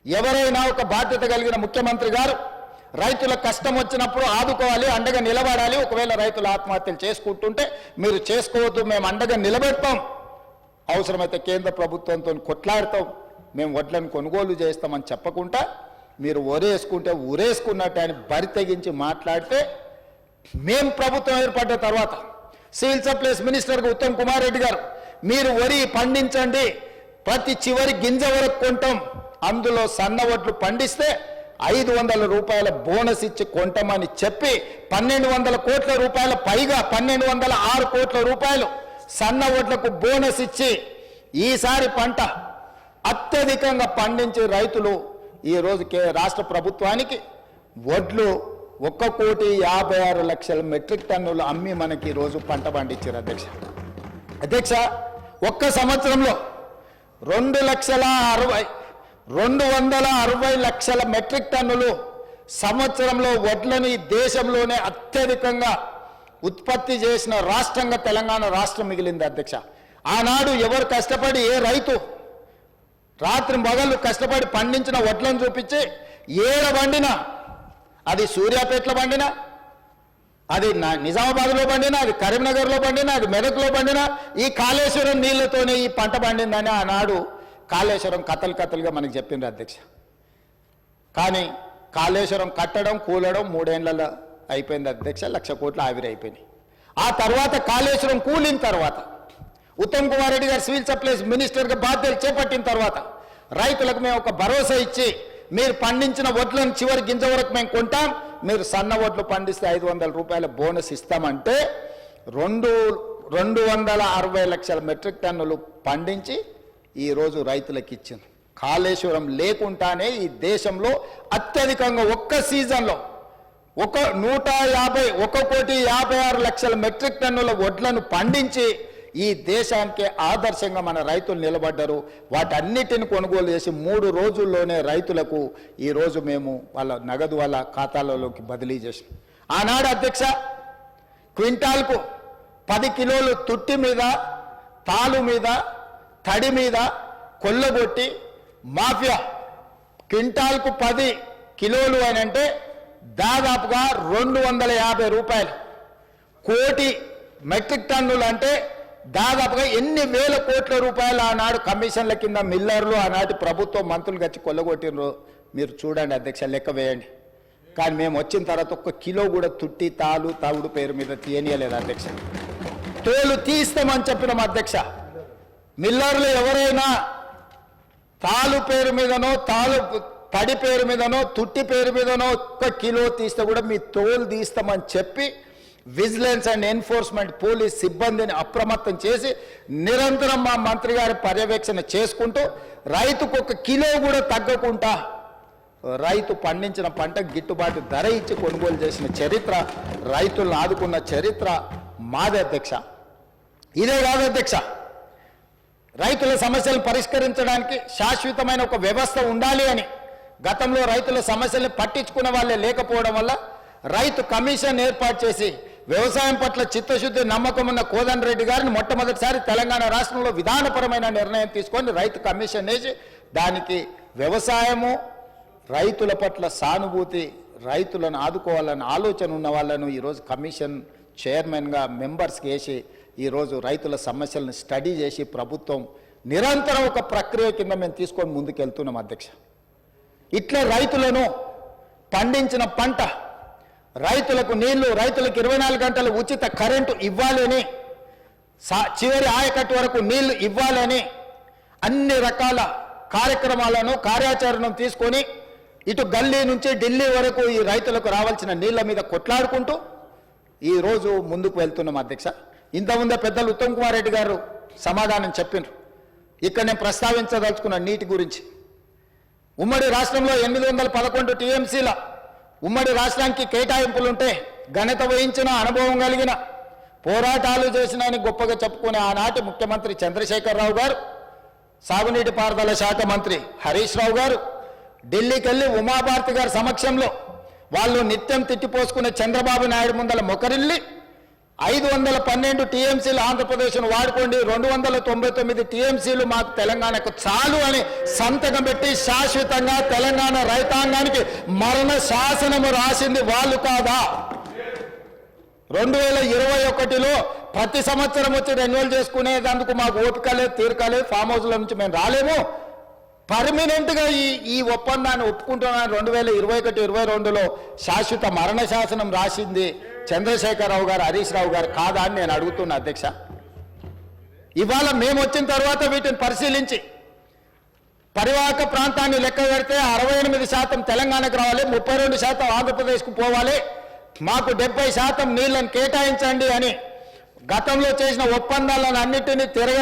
ఎవరైనా ఒక బాధ్యత కలిగిన ముఖ్యమంత్రి గారు రైతుల కష్టం వచ్చినప్పుడు ఆదుకోవాలి, అండగా నిలబడాలి. ఒకవేళ రైతులు ఆత్మహత్యలు చేసుకుంటుంటే మీరు చేసుకోవద్దు, మేము అండగా నిలబెడతాం, అవసరమైతే కేంద్ర ప్రభుత్వంతో కొట్లాడతాం, మేము వడ్లను కొనుగోలు చేస్తామని చెప్పకుండా మీరు ఒరేసుకుంటే ఊరేసుకున్నట్టు అని బరి తెగించి మాట్లాడితే, మేము ప్రభుత్వం ఏర్పడ్డ తర్వాత సివిల్ సప్లైస్ మినిస్టర్గా ఉత్తమ్ కుమార్ రెడ్డి గారు మీరు వరి పండించండి, ప్రతి చివరి గింజ వరకు కొంటాం, అందులో సన్న వడ్లు పండిస్తే 500 రూపాయల బోనస్ ఇచ్చి కొంటామని చెప్పి 1200 కోట్ల రూపాయల పైగా 1206 కోట్ల రూపాయలు సన్న వడ్లకు బోనస్ ఇచ్చి ఈసారి పంట అత్యధికంగా పండించే రైతులు ఈరోజు రాష్ట్ర ప్రభుత్వానికి వడ్లు 1,56,00,000 మెట్రిక్ టన్నులు అమ్మి మనకి ఈరోజు పంట పండించారు. అధ్యక్ష ఒక్క సంవత్సరంలో 260 లక్షల మెట్రిక్ టన్నులు సంవత్సరంలో వడ్లను ఈ దేశంలోనే అత్యధికంగా ఉత్పత్తి చేసిన రాష్ట్రంగా తెలంగాణ రాష్ట్రం మిగిలింది. అధ్యక్ష ఆనాడు ఎవరు కష్టపడి ఏ రైతు రాత్రి మొగళ్ళు కష్టపడి పండించిన వడ్లను చూపించి ఏడ పండినా, అది సూర్యాపేటలో పండినా, అది నిజామాబాద్లో పండినా, అది కరీంనగర్లో పండినా, అది మెదక్లో పండినా ఈ కాళేశ్వరం నీళ్లతోనే ఈ పంట పండిందని ఆనాడు కాళేశ్వరం కథలుగా మనకు చెప్పింది. అధ్యక్ష కానీ కాళేశ్వరం కట్టడం కూలడం 3 ఏళ్లలో అయిపోయింది. అధ్యక్ష 1,00,000 కోట్లు ఆవిరి అయిపోయినాయి. ఆ తర్వాత కాళేశ్వరం కూలిన తర్వాత ఉత్తమ్ కుమార్ రెడ్డి గారు సివిల్ సప్లైస్ మినిస్టర్గా బాధ్యతలు చేపట్టిన తర్వాత రైతులకు మేము ఒక భరోసా ఇచ్చి, మీరు పండించిన వడ్లను చివరి గింజ వరకు మేము కొంటాం, మీరు సన్న వడ్లు పండిస్తే 500 రూపాయల బోనస్ ఇస్తామంటే 260 లక్షల మెట్రిక్ టన్నులు పండించి ఈరోజు రైతులకు ఇచ్చింది. కాళేశ్వరం లేకుండానే ఈ దేశంలో అత్యధికంగా ఒక్క సీజన్లో 1,56,00,000 మెట్రిక్ టన్నుల వడ్లను పండించి ఈ దేశానికి ఆదర్శంగా మన రైతులు నిలబడ్డారు. వాటన్నిటిని కొనుగోలు చేసి 3 రోజుల్లోనే రైతులకు ఈరోజు మేము వాళ్ళ నగదు వాళ్ళ ఖాతాలలోకి బదిలీ చేసాం. ఆనాడు అధ్యక్ష క్వింటాల్కు 10 కిలోలు తుట్టి మీద, తాలు మీద, తడి మీద కొల్లగొట్టి మాఫియా క్వింటాల్కు 10 కిలోలు అని అంటే దాదాపుగా 250 రూపాయలు, కోటి మెట్రిక్ టన్నులు అంటే దాదాపుగా ఎన్ని వేల కోట్ల రూపాయలు ఆనాడు కమిషన్ల కింద మిల్లర్లు ఆనాటి ప్రభుత్వ మంత్రులు వచ్చి కొల్లగొట్టినరు. మీరు చూడండి అధ్యక్ష, లెక్క వేయండి. కానీ మేము వచ్చిన తర్వాత 1 కిలో కూడా తుట్టి, తాలు, తవుడు పేరు మీద తీయనీయలేదు అధ్యక్ష. తోలు తీస్తామని చెప్పినాం అధ్యక్ష. మిల్లర్లు ఎవరైనా తాలు పేరు మీదనో, తడి పేరు మీదనో, తుట్టి పేరు మీదనో 1 కిలో తీస్తే కూడా మీ తోలు తీస్తామని చెప్పి విజిలెన్స్ అండ్ ఎన్ఫోర్స్మెంట్ పోలీస్ సిబ్బందిని అప్రమత్తం చేసి నిరంతరం మా మంత్రి గారి పర్యవేక్షణ చేసుకుంటూ రైతుకు 1 కిలో కూడా తగ్గకుండా రైతు పండించిన పంట గిట్టుబాటు ధర ఇచ్చి కొనుగోలు చేసిన చరిత్ర, రైతులను ఆదుకున్న చరిత్ర మాదే అధ్యక్ష. ఇదే కాదు అధ్యక్ష, రైతుల సమస్యలను పరిష్కరించడానికి శాశ్వతమైన ఒక వ్యవస్థ ఉండాలి అని గతంలో రైతుల సమస్యలను పట్టించుకున్న వాళ్ళే లేకపోవడం వల్ల రైతు కమిషన్ ఏర్పాటు చేసి వ్యవసాయం పట్ల చిత్తశుద్ధి నమ్మకం ఉన్న కోదండ రెడ్డి గారిని మొట్టమొదటిసారి తెలంగాణ రాష్ట్రంలో విధానపరమైన నిర్ణయం తీసుకొని రైతు కమిషన్ వేసి దానికి వ్యవసాయము, రైతుల పట్ల సానుభూతి, రైతులను ఆదుకోవాలన్న ఆలోచన ఉన్న వాళ్ళను ఈరోజు కమిషన్ చైర్మన్గా మెంబర్స్కి వేసి ఈరోజు రైతుల సమస్యలను స్టడీ చేసి ప్రభుత్వం నిరంతరం ఒక ప్రక్రియ కింద మేము తీసుకొని ముందుకెళ్తున్నాం అధ్యక్ష. ఇట్లా రైతులను పండించిన పంట, రైతులకు నీళ్లు, రైతులకు 24 గంటలు ఉచిత కరెంటు ఇవ్వాలని, చివరి ఆయకట్టు వరకు నీళ్లు ఇవ్వాలని అన్ని రకాల కార్యక్రమాలను, కార్యాచరణను తీసుకొని ఇటు గల్లీ నుంచి ఢిల్లీ వరకు ఈ రైతులకు రావాల్సిన నీళ్ల మీద కొట్లాడుకుంటూ ఈరోజు ముందుకు వెళ్తున్నాం అధ్యక్ష. ఇంతకుముందే పెద్దలు ఉత్తమ్ కుమార్ రెడ్డి గారు సమాధానం చెప్పినారు. ఇక్కడ నేను ప్రస్తావించదలుచుకున్న నీటి గురించి. ఉమ్మడి రాష్ట్రంలో 811 టీఎంసీల ఉమ్మడి రాష్ట్రానికి కేటాయింపులుంటే ఘనత వహించిన, అనుభవం కలిగిన, పోరాటాలు చేసిన అని గొప్పగా చెప్పుకునే ఆనాటి ముఖ్యమంత్రి చంద్రశేఖరరావు గారు, సాగునీటి పారుదల శాఖ మంత్రి హరీష్ రావు గారు ఢిల్లీకి వెళ్ళి ఉమాభారతి గారి సమక్షంలో వాళ్ళు నిత్యం తిట్టిపోసుకునే చంద్రబాబు నాయుడు ముందల మొకరిల్లి 512 టీఎంసీలు ఆంధ్రప్రదేశ్ను వాడుకోండి, 299 టీఎంసీలు మాకు తెలంగాణకు చాలు అని సంతకం పెట్టి శాశ్వతంగా తెలంగాణ రైతాంగానికి మరణ శాసనము రాసింది వాళ్ళు కాదా? 2021లో ప్రతి సంవత్సరం వచ్చి రెన్యువల్ చేసుకునేందుకు మాకు ఓపిక లేదు, తీరిక లేదు, ఫామ్ హౌస్ల నుంచి మేము రాలేము. పర్మనెంట్గా ఈ ఒప్పందాన్ని ఒప్పుకుంటున్నాను. 2021-22లో శాశ్వత మరణ శాసనం రాసింది చంద్రశేఖరరావు గారు, హరీష్ రావు గారు కాదా అని నేను అడుగుతున్నా అధ్యక్ష. ఇవాళ మేము వచ్చిన తర్వాత వీటిని పరిశీలించి పరివాహక ప్రాంతాన్ని లెక్క పెడితే 68% తెలంగాణకు రావాలి, 32% ఆంధ్రప్రదేశ్కు పోవాలి, మాకు 70% నీళ్లను కేటాయించండి అని గతంలో చేసిన ఒప్పందాలను అన్నిటినీ తిరగ